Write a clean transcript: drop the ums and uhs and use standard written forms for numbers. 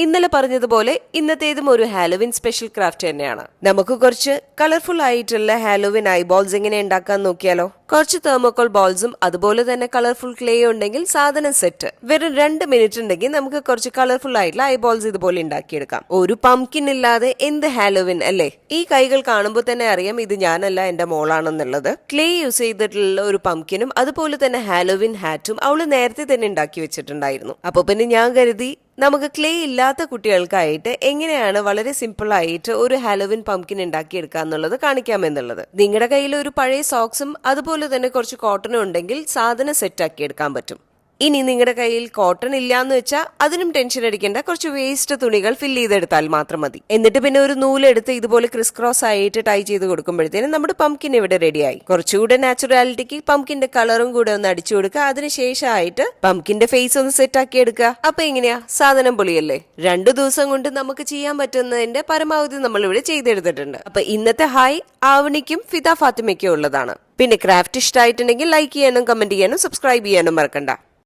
ഇന്നലെ പറഞ്ഞതുപോലെ ഇന്നത്തേതും ഒരു ഹാലോവിൻ സ്പെഷ്യൽ ക്രാഫ്റ്റ് തന്നെയാണ്. നമുക്ക് കുറച്ച് കളർഫുൾ ആയിട്ടുള്ള ഹാലോവിൻ ഐബോൾസ് എങ്ങനെ ഉണ്ടാക്കാൻ നോക്കിയാലോ? കുറച്ച് തെർമോക്കോൾ ബോൾസും അതുപോലെ തന്നെ കളർഫുൾ ക്ലേ ഉണ്ടെങ്കിൽ സാധനം സെറ്റ്. വെറും 2 മിനിറ്റ് ഉണ്ടെങ്കിൽ നമുക്ക് കുറച്ച് കളർഫുൾ ആയിട്ടുള്ള ഐബോൾസ് ഇതുപോലെ ഉണ്ടാക്കിയെടുക്കാം. ഒരു പംകിൻ ഇല്ലാതെ എന്ത് ഹാലോവിൻ അല്ലേ? ഈ കൈകൾ കാണുമ്പോൾ തന്നെ അറിയാം ഇത് ഞാനല്ല, എന്റെ മോളാണെന്നുള്ളത്. ക്ലേ യൂസ് ചെയ്തിട്ടുള്ള ഒരു പംകിനും അതുപോലെ തന്നെ ഹാലോവിൻ ഹാറ്റും അവള് നേരത്തെ തന്നെ ഉണ്ടാക്കി വെച്ചിട്ടുണ്ടായിരുന്നു. അപ്പൊ പിന്നെ ഞാൻ കരുതി നമുക്ക് ക്ലേ ഇല്ലാത്ത കുട്ടികൾക്കായിട്ട് എങ്ങനെയാണ് വളരെ സിമ്പിൾ ആയിട്ട് ഒരു ഹാലോവിൻ പംകിൻ ഉണ്ടാക്കിയെടുക്കുക എന്നുള്ളത് കാണിക്കാമെന്നുള്ളത്. നിങ്ങളുടെ കയ്യിൽ ഒരു പഴയ സോക്സും അതുപോലെ തന്നെ കുറച്ച് കോട്ടണും ഉണ്ടെങ്കിൽ സാധനം സെറ്റ് ആക്കി എടുക്കാൻ പറ്റും. ഇനി നിങ്ങളുടെ കയ്യിൽ കോട്ടൺ ഇല്ലാന്ന് വെച്ചാൽ അതിനും ടെൻഷൻ അടിക്കേണ്ട, കുറച്ച് വേസ്റ്റ് തുണികൾ ഫില്ല് ചെയ്തെടുത്താൽ മാത്രം മതി. എന്നിട്ട് പിന്നെ ഒരു നൂലെടുത്ത് ഇതുപോലെ ക്രിസ് ക്രോസ് ആയിട്ട് ടൈ ചെയ്ത് കൊടുക്കുമ്പോഴത്തേനും നമ്മുടെ പംകിൻ ഇവിടെ റെഡിയായി. കുറച്ചുകൂടെ നാച്ചുറാലിറ്റിക്ക് പംകിന്റെ കളറും കൂടെ ഒന്ന് അടിച്ചു കൊടുക്കുക. അതിനുശേഷമായിട്ട് പംകിന്റെ ഫേസ് ഒന്ന് സെറ്റ് ആക്കി എടുക്കുക. അപ്പൊ എങ്ങനെയാ, സാധനം പൊളിയല്ലേ? 2 ദിവസം കൊണ്ട് നമുക്ക് ചെയ്യാൻ പറ്റുന്നതിന്റെ പരമാവധി നമ്മൾ ഇവിടെ ചെയ്തെടുത്തിട്ടുണ്ട്. അപ്പൊ ഇന്നത്തെ ഹായ് ആവണിക്കും ഫിദ ഫാത്തിമയ്ക്കും ഉള്ളതാണ്. പിന്നെ ക്രാഫ്റ്റ് ഇഷ്ടമായിട്ടുണ്ടെങ്കിൽ ലൈക്ക് ചെയ്യാനും കമന്റ് ചെയ്യാനും സബ്സ്ക്രൈബ് ചെയ്യാനും മറക്കണ്ട.